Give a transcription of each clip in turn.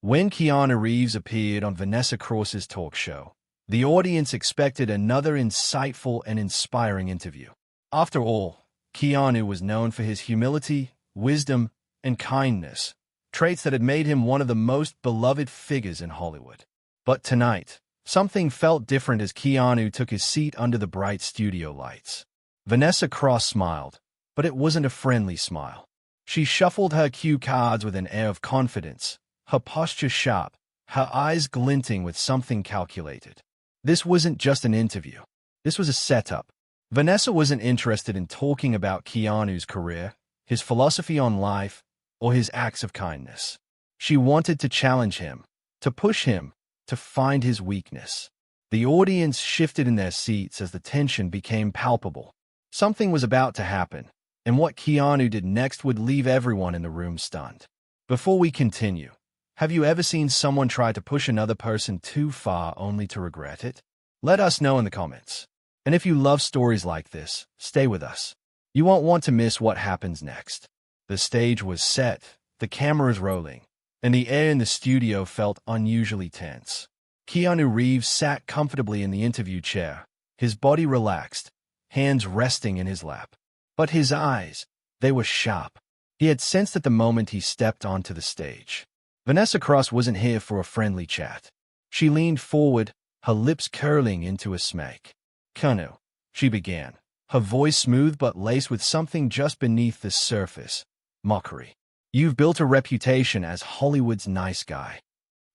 When Keanu Reeves appeared on Vanessa Cross's talk show, the audience expected another insightful and inspiring interview. After all, Keanu was known for his humility, wisdom, and kindness, traits that had made him one of the most beloved figures in Hollywood. But tonight, something felt different as Keanu took his seat under the bright studio lights. Vanessa Cross smiled, but it wasn't a friendly smile. She shuffled her cue cards with an air of confidence, her posture sharp, her eyes glinting with something calculated. This wasn't just an interview. This was a setup. Vanessa wasn't interested in talking about Keanu's career, his philosophy on life, or his acts of kindness. She wanted to challenge him, to push him, to find his weakness. The audience shifted in their seats as the tension became palpable. Something was about to happen, and what Keanu did next would leave everyone in the room stunned. Before we continue, have you ever seen someone try to push another person too far only to regret it? Let us know in the comments. And if you love stories like this, stay with us. You won't want to miss what happens next. The stage was set, the cameras rolling, and the air in the studio felt unusually tense. Keanu Reeves sat comfortably in the interview chair, his body relaxed, hands resting in his lap. But his eyes, they were sharp. He had sensed at the moment he stepped onto the stage. Vanessa Cross wasn't here for a friendly chat. She leaned forward, her lips curling into a smirk. "Keanu," she began, her voice smooth but laced with something just beneath the surface. Mockery. "You've built a reputation as Hollywood's nice guy."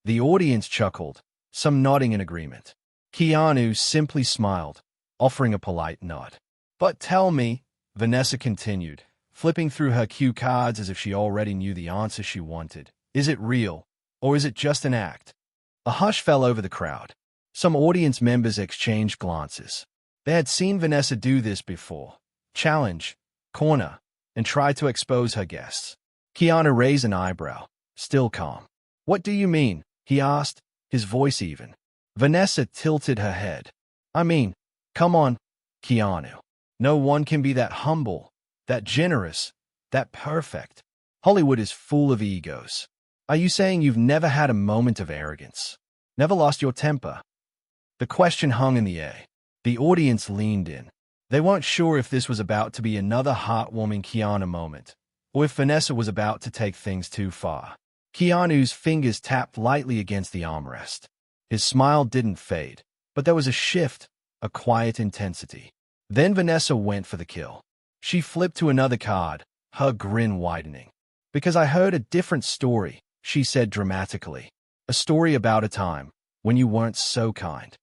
The audience chuckled, some nodding in agreement. Keanu simply smiled, offering a polite nod. "But tell me," Vanessa continued, flipping through her cue cards as if she already knew the answer she wanted, "is it real, or is it just an act?" A hush fell over the crowd. Some audience members exchanged glances. They had seen Vanessa do this before. Challenge, corner, and try to expose her guests. Keanu raised an eyebrow, still calm. "What do you mean?" he asked, his voice even. Vanessa tilted her head. "I mean, come on, Keanu. No one can be that humble, that generous, that perfect. Hollywood is full of egos. Are you saying you've never had a moment of arrogance? Never lost your temper?" The question hung in the air. The audience leaned in. They weren't sure if this was about to be another heartwarming Keanu moment, or if Vanessa was about to take things too far. Keanu's fingers tapped lightly against the armrest. His smile didn't fade, but there was a shift, a quiet intensity. Then Vanessa went for the kill. She flipped to another card, her grin widening. "Because I heard a different story," she said dramatically. "A story about a time when you weren't so kind."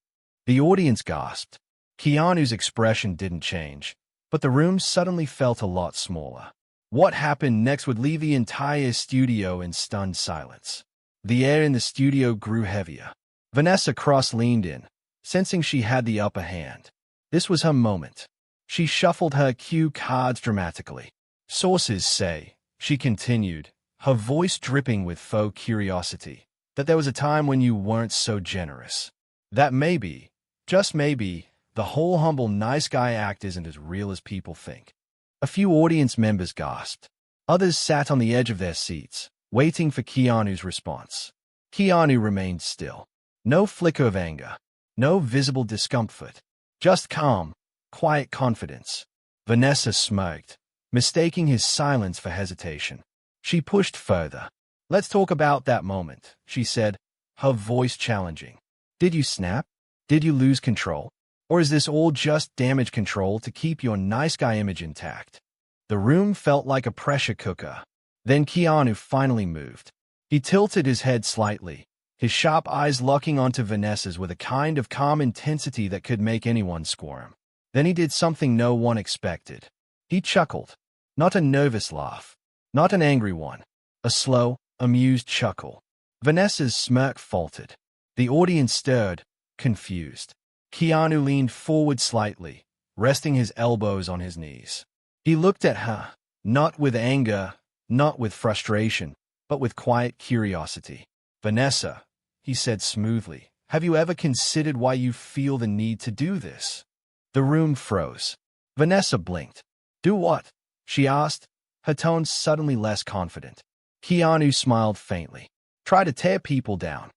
The audience gasped. Keanu's expression didn't change, but the room suddenly felt a lot smaller. What happened next would leave the entire studio in stunned silence. The air in the studio grew heavier. Vanessa Cross leaned in, sensing she had the upper hand. This was her moment. She shuffled her cue cards dramatically. "Sources say," she continued, her voice dripping with faux curiosity, "that there was a time when you weren't so generous. That maybe, just maybe, the whole humble nice guy act isn't as real as people think." A few audience members gasped. Others sat on the edge of their seats, waiting for Keanu's response. Keanu remained still. No flicker of anger, no visible discomfort, just calm, quiet confidence. Vanessa smirked, mistaking his silence for hesitation. She pushed further. "Let's talk about that moment," she said, her voice challenging. "Did you snap? Did you lose control? Or is this all just damage control to keep your nice guy image intact?" The room felt like a pressure cooker. Then Keanu finally moved. He tilted his head slightly, his sharp eyes locking onto Vanessa's with a kind of calm intensity that could make anyone squirm. Then he did something no one expected. He chuckled. Not a nervous laugh, not an angry one. A slow, amused chuckle. Vanessa's smirk faltered. The audience stirred, confused. Keanu leaned forward slightly, resting his elbows on his knees. He looked at her, not with anger, not with frustration, but with quiet curiosity. "Vanessa," he said smoothly, "have you ever considered why you feel the need to do this?" The room froze. Vanessa blinked. "Do what?" she asked, her tone suddenly less confident. Keanu smiled faintly. try to tear people down.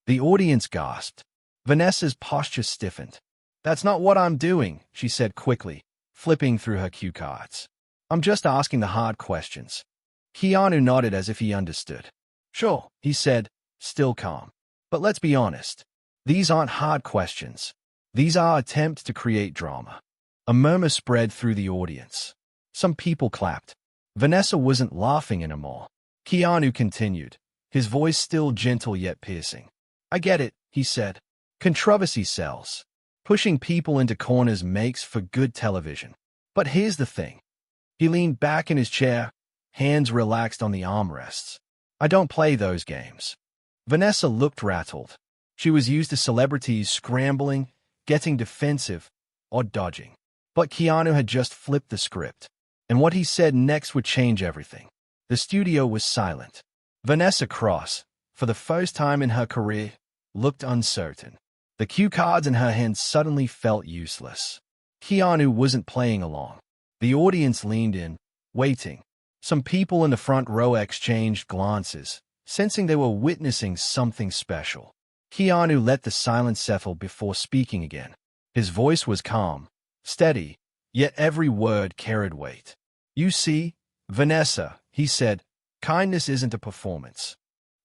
The audience gasped. Vanessa's posture stiffened. "That's not what I'm doing," she said quickly, flipping through her cue cards. "I'm just asking the hard questions." Keanu nodded as if he understood. "Sure," he said, still calm. "But let's be honest. These aren't hard questions. These are attempts to create drama." A murmur spread through the audience. Some people clapped. Vanessa wasn't laughing anymore. Keanu continued, his voice still gentle yet piercing. "I get it," he said. "Controversy sells. Pushing people into corners makes for good television. But here's the thing." He leaned back in his chair, hands relaxed on the armrests. "I don't play those games." Vanessa looked rattled. She was used to celebrities scrambling, getting defensive, or dodging. But Keanu had just flipped the script, and what he said next would change everything. The studio was silent. Vanessa Cross, for the first time in her career, looked uncertain. The cue cards in her hand suddenly felt useless. Keanu wasn't playing along. The audience leaned in, waiting. Some people in the front row exchanged glances, sensing they were witnessing something special. Keanu let the silence settle before speaking again. His voice was calm, steady, yet every word carried weight. "You see, Vanessa," he said, "kindness isn't a performance."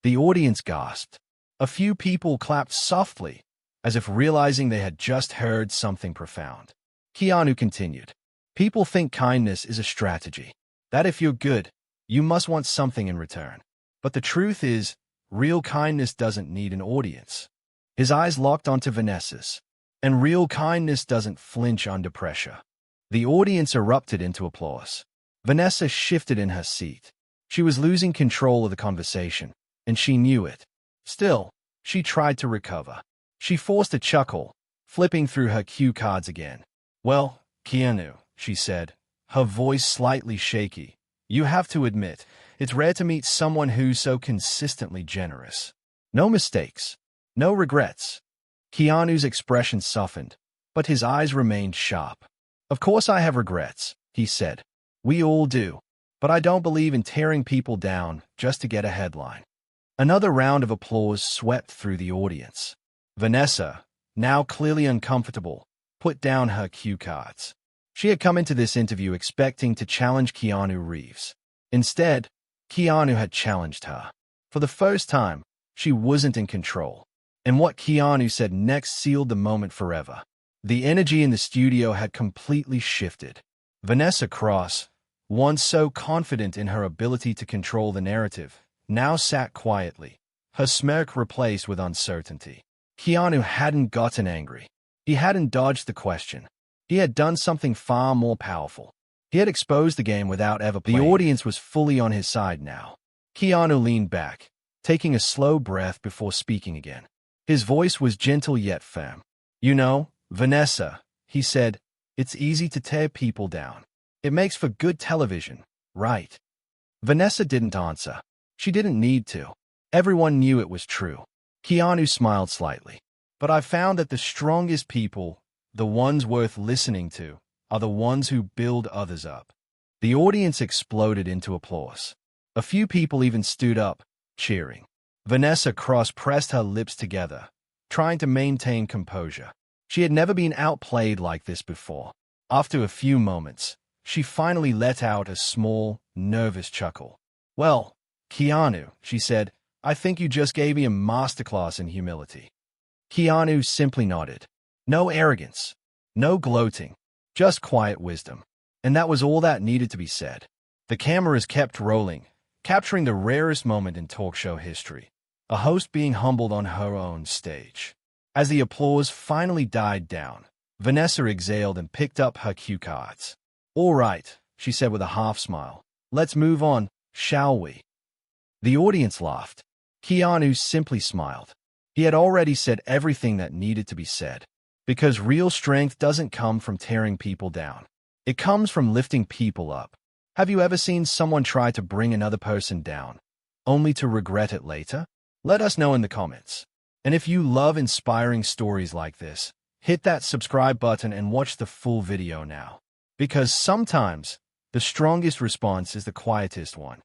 The audience gasped. A few people clapped softly, as if realizing they had just heard something profound. Keanu continued, "People think kindness is a strategy, that if you're good, you must want something in return. But the truth is, real kindness doesn't need an audience." His eyes locked onto Vanessa's. "And real kindness doesn't flinch under pressure." The audience erupted into applause. Vanessa shifted in her seat. She was losing control of the conversation, and she knew it. Still, she tried to recover. She forced a chuckle, flipping through her cue cards again. "Well, Keanu," she said, her voice slightly shaky, "you have to admit, it's rare to meet someone who's so consistently generous. No mistakes, no regrets." Keanu's expression softened, but his eyes remained sharp. "Of course I have regrets," he said. "We all do. But I don't believe in tearing people down just to get a headline." Another round of applause swept through the audience. Vanessa, now clearly uncomfortable, put down her cue cards. She had come into this interview expecting to challenge Keanu Reeves. Instead, Keanu had challenged her. For the first time, she wasn't in control. And what Keanu said next sealed the moment forever. The energy in the studio had completely shifted. Vanessa Cross, once so confident in her ability to control the narrative, now sat quietly, her smirk replaced with uncertainty. Keanu hadn't gotten angry. He hadn't dodged the question. He had done something far more powerful. He had exposed the game without ever playing. The audience was fully on his side now. Keanu leaned back, taking a slow breath before speaking again. His voice was gentle yet firm. "You know, Vanessa," he said, "it's easy to tear people down. It makes for good television, right?" Vanessa didn't answer. She didn't need to. Everyone knew it was true. Keanu smiled slightly. "But I've found that the strongest people, the ones worth listening to, are the ones who build others up." The audience exploded into applause. A few people even stood up, cheering. Vanessa Cross pressed her lips together, trying to maintain composure. She had never been outplayed like this before. After a few moments, she finally let out a small, nervous chuckle. "Well, Keanu," she said, "I think you just gave me a masterclass in humility." Keanu simply nodded. No arrogance, no gloating, just quiet wisdom. And that was all that needed to be said. The cameras kept rolling, capturing the rarest moment in talk show history, a host being humbled on her own stage. As the applause finally died down, Vanessa exhaled and picked up her cue cards. "All right," she said with a half smile. "Let's move on, shall we?" The audience laughed. Keanu simply smiled. He had already said everything that needed to be said. Because real strength doesn't come from tearing people down. It comes from lifting people up. Have you ever seen someone try to bring another person down, only to regret it later? Let us know in the comments. And if you love inspiring stories like this, hit that subscribe button and watch the full video now. Because sometimes, the strongest response is the quietest one.